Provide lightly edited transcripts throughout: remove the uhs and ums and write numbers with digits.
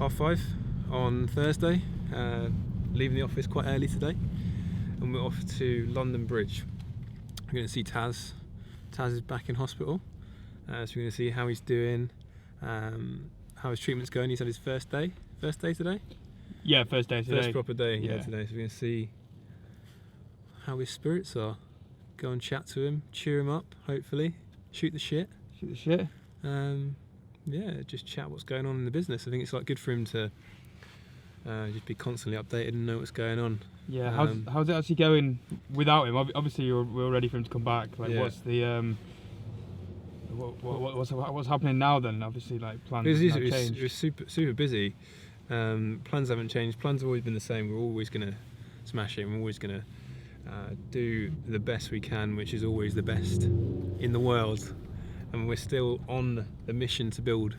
5:30 on Thursday. Leaving the office quite early today, and we're off to London Bridge. We're going to see Tass. Tass is back in hospital, so we're going to see how he's doing, how his treatment's going. He's had his first day today? Yeah, first day today. First proper day, Yeah. today. So we're going to see how his spirits are. Go and chat to him, cheer him up, hopefully. Shoot the shit. Just chat what's going on in the business. I think it's like good for him to just be constantly updated and know what's going on. Yeah, how's it actually going without him? Obviously, we're ready for him to come back. What's the what's happening now then? Obviously, like plans have changed. It was super busy. Plans haven't changed. Plans have always been the same. We're always going to smash it. We're always going to do the best we can, which is always the best in the world. And we're still on the mission to build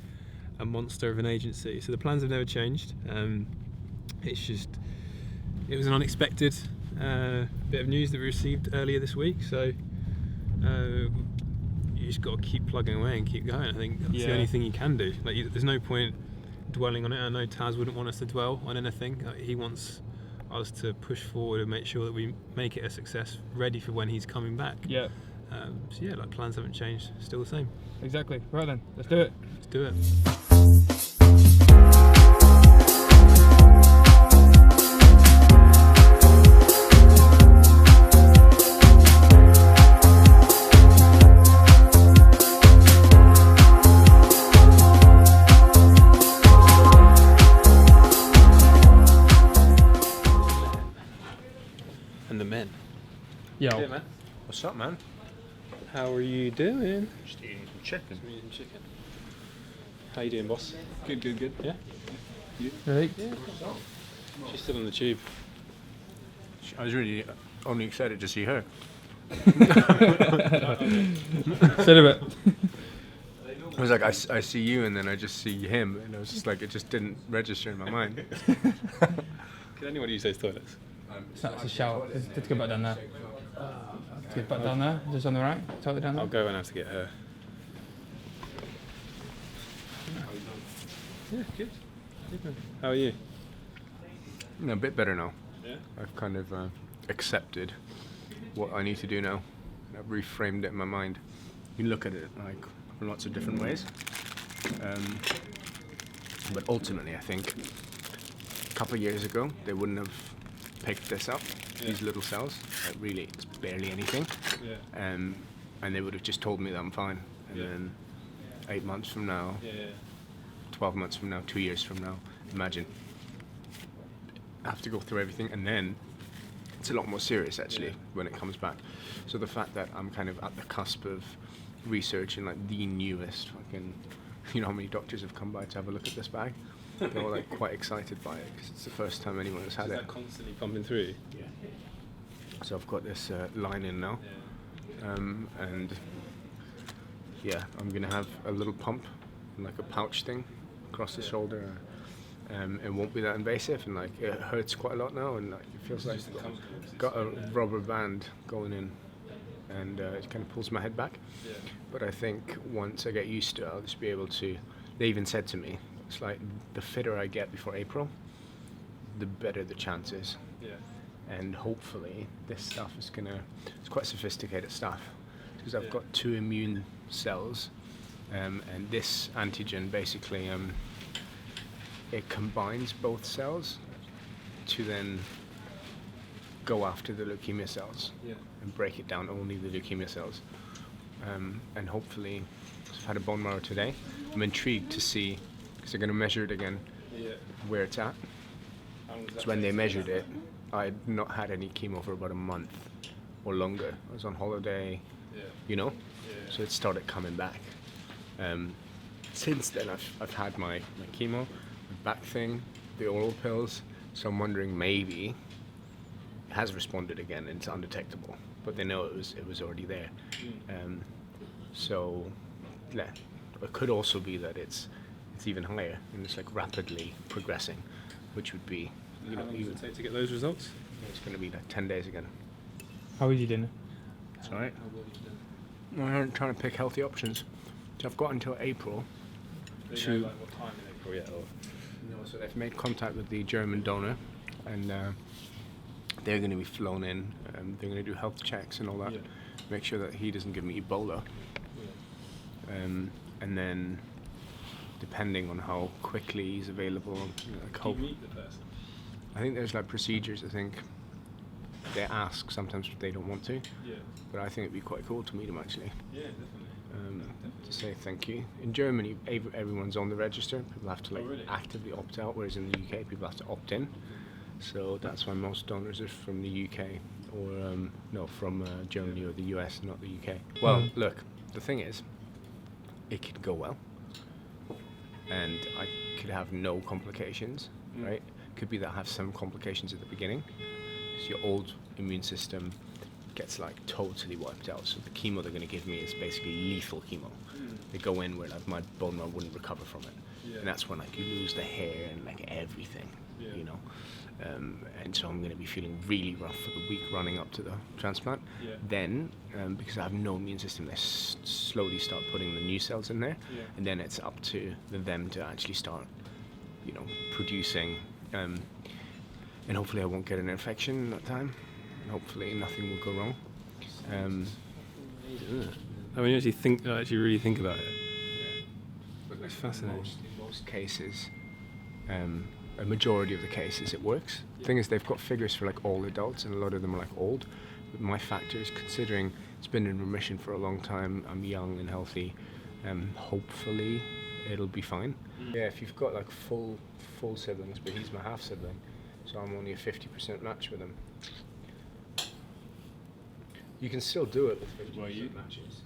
a monster of an agency. So the plans have never changed. It was an unexpected bit of news that we received earlier this week. So you just got to keep plugging away and keep going. I think that's the only thing you can do. There's no point dwelling on it. I know Tass wouldn't want us to dwell on anything. He wants us to push forward and make sure that we make it a success, ready for when he's coming back. Yeah. Plans haven't changed, still the same. Exactly. Right then, let's do it. Let's do it. And the men. Yo. Yeah, man. What's up, man? How are you doing? Just eating some chicken. How you doing, boss? Good. Yeah? You? Right. Yeah. She's still on the tube. I was really only excited to see her. Said a bit. I was like, I see you, and then I just see him, and I was just like, it just didn't register in my mind. Can anyone use those toilets? It's a shower. Let's go back down there. Let's get back down there. Just on the right. Totally down there. I'll go and have to get her. Yeah, good. How are you? No, a bit better now. Yeah. I've kind of accepted what I need to do now. I've reframed it in my mind. You look at it like from lots of different ways. But ultimately, I think a couple of years ago, they wouldn't have picked this up, these little cells. Like really, it's barely anything. Yeah. And they would have just told me that I'm fine. And then 8 months from now, 12 months from now, 2 years from now, imagine. I have to go through everything, and then it's a lot more serious actually when it comes back. So the fact that I'm kind of at the cusp of researching like the newest fucking, you know how many doctors have come by to have a look at this bag? They're all like quite excited by it because it's the first time anyone has had it. Is that constantly pumping through? Yeah. So I've got this line in now, and yeah, I'm gonna have a little pump, like a pouch thing, across the shoulder. It won't be that invasive, and like it hurts quite a lot now, and like it feels like got a rubber band going in, and it kind of pulls my head back. Yeah. But I think once I get used to it, I'll just be able to. They even said to me, it's like the fitter I get before April, the better the chances. Yeah. And hopefully this stuff is it's quite sophisticated stuff, because I've got 2 immune cells, and this antigen basically it combines both cells to then go after the leukemia cells and break it down, only the leukemia cells. And hopefully, I've had a bone marrow today. I'm intrigued to see, because they're going to measure it again, where it's at. So when they measured it, I had not had any chemo for about a month or longer. I was on holiday, so it started coming back. Since then, I've had my chemo, my back thing, the oral pills, so I'm wondering maybe it has responded again and it's undetectable, but they know it was already there. So yeah, it could also be that it's even higher and it's like rapidly progressing, which would be, How long does it take to get those results? It's going to be like 10 days again. How is you doing? It's alright. I'm trying to pick healthy options. So I've got until April Do you know, like, what time in April yet? Or? No, so they've made contact with the German donor, and they're going to be flown in. They're going to do health checks and all that, make sure that he doesn't give me Ebola. And then, depending on how quickly he's available, like Do you meet the person? I think there's like procedures. I think they ask sometimes if they don't want to, Yeah. but I think it'd be quite cool to meet him actually. Yeah, definitely. To say thank you. In Germany, everyone's on the register. People have to like really? actively opt out, whereas in the UK, people have to opt in. So that's why most donors are from the UK or no, from Germany or the US, not the UK. Well, look, the thing is, it could go well, and I could have no complications, right? Could be that I have some complications at the beginning, because your old immune system gets like totally wiped out. So the chemo they're going to give me is basically lethal chemo. They go in where like my bone marrow wouldn't recover from it, and that's when like you lose the hair and like everything, you know. And so I'm going to be feeling really rough for the week running up to the transplant. Then, because I have no immune system, they slowly start putting the new cells in there, and then it's up to them to actually start, you know, producing. And hopefully I won't get an infection in that time. And hopefully nothing will go wrong. I mean, you actually really think about it. But It's fascinating. In most cases, a majority of the cases it works. The thing is, they've got figures for like all adults, and a lot of them are like old. But my factor is, considering it's been in remission for a long time, I'm young and healthy, hopefully it'll be fine. Yeah, if you've got like full siblings, but he's my half sibling, so I'm only a 50% match with him. You can still do it with 50% matches.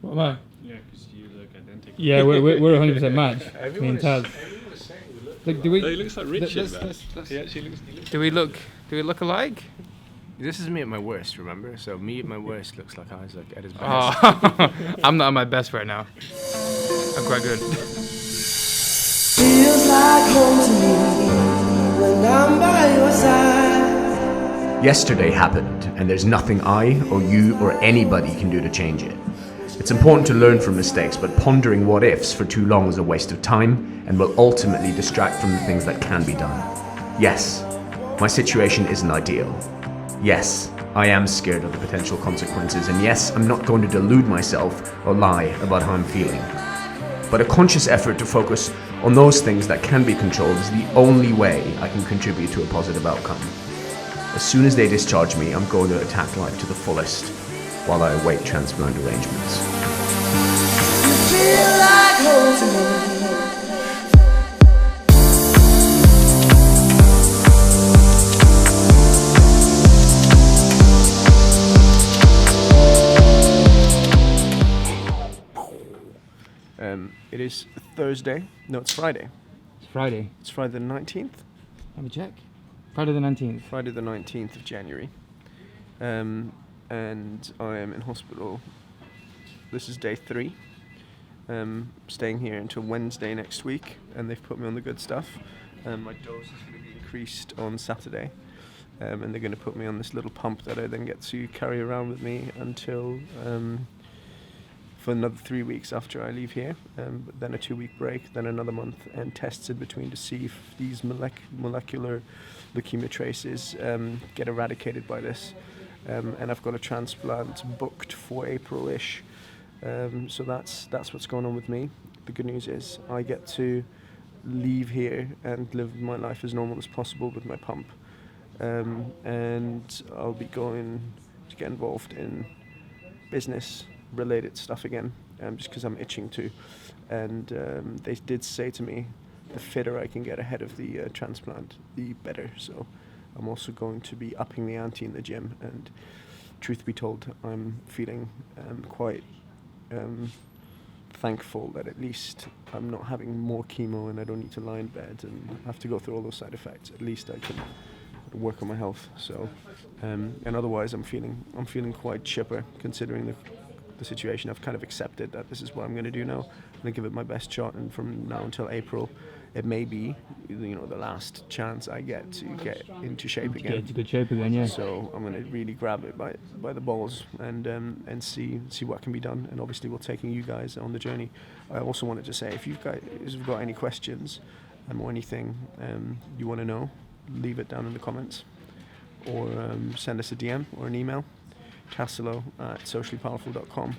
What am I? Yeah, because you look identical. Yeah, we're 100% match. Me Everyone and is Tass. saying we look. Look, do we? He looks like Richard. let's- He actually looks. Do we look alike? This is me at my worst, remember? So me at my worst looks like Isaac at his best. Oh, I'm not at my best right now. I'm quite good. Feels like home to me when I'm by your side. Yesterday happened, and there's nothing I or you or anybody can do to change it. It's important to learn from mistakes, but pondering what ifs for too long is a waste of time and will ultimately distract from the things that can be done. Yes, my situation isn't ideal. Yes, I am scared of the potential consequences, and yes, I'm not going to delude myself or lie about how I'm feeling. But a conscious effort to focus on those things that can be controlled is the only way I can contribute to a positive outcome. As soon as they discharge me, I'm going to attack life to the fullest while I await transplant arrangements. Feel like home to me. It is Thursday. No, it's Friday. It's Friday. It's Friday the 19th. Have a check. Friday the 19th. Friday the 19th of January. And I am in hospital. This is day 3. Staying here until Wednesday next week, and they've put me on the good stuff. My dose is going to be increased on Saturday, and they're going to put me on this little pump that I then get to carry around with me until for another 3 weeks after I leave here, but then a 2-week break, then another month, and tests in between to see if these molecular leukemia traces get eradicated by this. And I've got a transplant booked for April-ish. So that's what's going on with me. The good news is I get to leave here and live my life as normal as possible with my pump. And I'll be going to get involved in business-related stuff again, just because I'm itching to. And they did say to me, the fitter I can get ahead of the transplant, the better. So I'm also going to be upping the ante in the gym. And truth be told, I'm feeling quite thankful that at least I'm not having more chemo and I don't need to lie in bed and have to go through all those side effects. At least I can work on my health. So, and otherwise I'm feeling quite chipper considering the situation. I've kind of accepted that this is what I'm going to do now. I'm going to give it my best shot, and from now until April, it may be, the last chance I get to get into shape again. Get into good shape again, yeah. So I'm going to really grab it by the balls and see what can be done. And obviously we're taking you guys on the journey. I also wanted to say, if you guys have got any questions, or anything you want to know, leave it down in the comments, or send us a DM or an email, tassilo@sociallypowerful.com.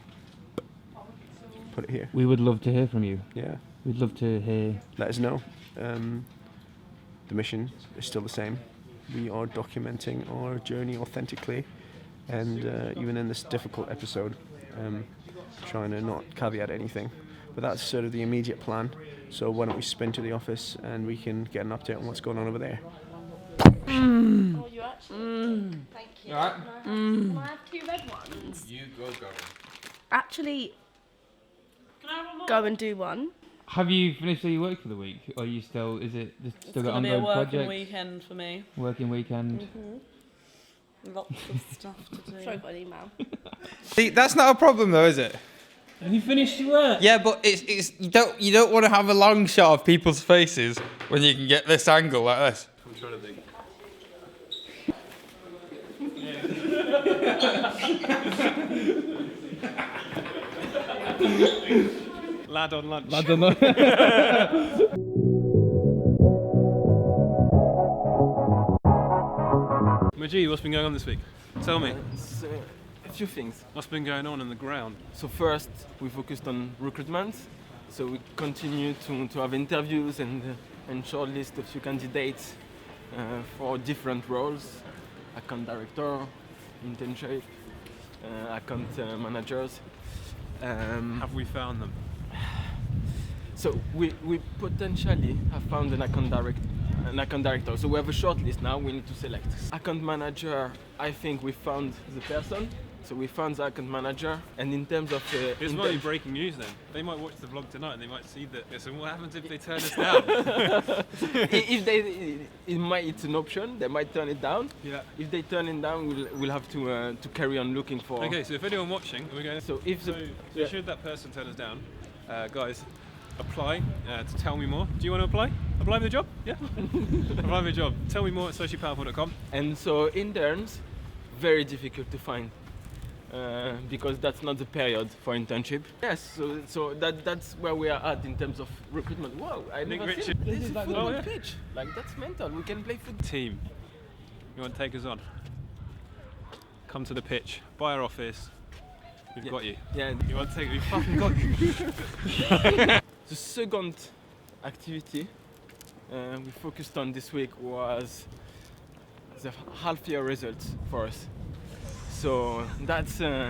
Put it here. We would love to hear from you. Yeah. We'd love to hear. Let us know. The mission is still the same. We are documenting our journey authentically, and even in this difficult episode, trying to not caveat anything. But that's sort of the immediate plan. So why don't we spin to the office and we can get an update on what's going on over there. Oh, you actually? Thank you. Alright. Can I have 2 red ones? You go. Actually, Can I have one more? go and do one. Have you finished all your work for the week? Or are you still, is it It's still got going to be a ongoing working projects? weekend for me. Working weekend. Lots of stuff to do. Sorry, got an email. See, that's not a problem though, is it? Have you finished your work? Yeah, but it's you don't want to have a long shot of people's faces when you can get this angle like this. I'm trying to think. Lad on lunch. I don't know. Majid, what's been going on this week? Tell me. It's, a few things. What's been going on the ground? So first, we focused on recruitment. So we continue to have interviews and shortlist a few candidates for different roles: account director, internship, account managers. Have we found them? So we potentially have found an account director. So we have a short list now. We need to select account manager. I think we found the person. So we found the account manager. And in terms of This might be breaking news then. They might watch the vlog tonight and they might see that. So what happens if they turn us down? it's an option. They might turn it down. Yeah. If they turn it down, we'll have to carry on looking for. Okay, so if anyone watching, we're going. So if So should that person turn us down, guys, apply to tell me more. Do you want to apply? Apply for the job? Yeah. Apply for the job. Tell me more at sociallypowerful.com. And so interns, very difficult to find. Because that's not the period for internship. Yes, so that's where we are at in terms of recruitment. Wow, I Nick never seen Richard. this is like football the- pitch. Like that's mental. We can play football. Team, you want to take us on? Come to the pitch. Buy our office. We've Yeah. got you. Yeah. You want to take? We fucking got you. The second activity we focused on this week was the half-year results for us. So that's so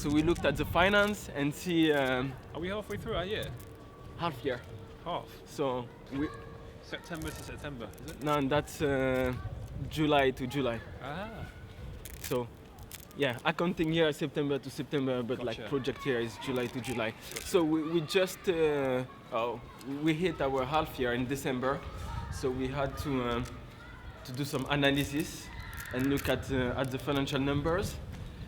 we looked at the finance and see Are we halfway through our year? half year. Half. So we September to September, is it? no, that's July to July. Ah. So yeah, accounting year September to September, but like Gotcha. project year is July to July. So we just we hit our half year in December, so we had to do some analysis and look at the financial numbers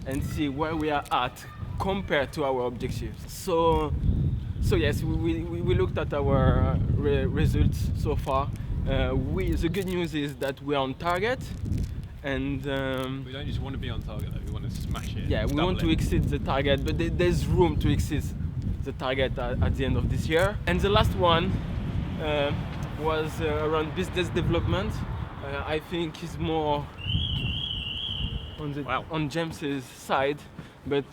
and see where we are at compared to our objectives. So yes, we looked at our results so far. The good news is that we are on target, and We don't just want to be on target though. We want to smash it. yeah, we double want to it. exceed the target, but there's room to exceed the target at the end of this year. And the last one was around business development. I think is more on James's side, but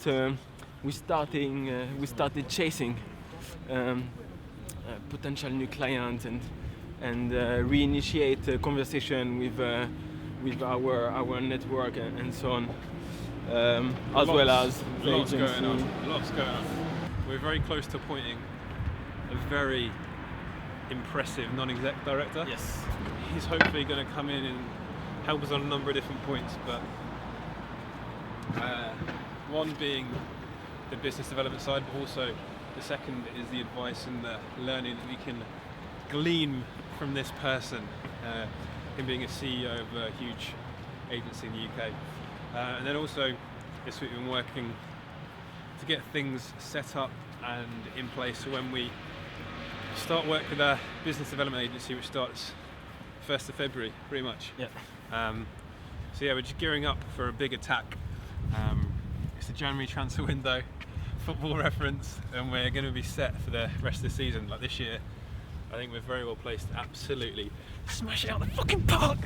we started chasing potential new clients and reinitiate a conversation with our network and so on, as well as the lots agency. going on. Lots going on. We're very close to appointing a very impressive non-exec director. Yes. He's hopefully going to come in and help us on a number of different points, but one being the business development side, but also the second is the advice and the learning that we can glean from this person, him being a CEO of a huge agency in the UK. And then also this week we've been working to get things set up and in place so when we start work with our business development agency, which starts 1st of February, pretty much. Yeah. So yeah, we're just gearing up for a big attack. It's the January transfer window, football reference, and we're going to be set for the rest of the season. Like this year, I think we're very well placed to absolutely smash it out the fucking park.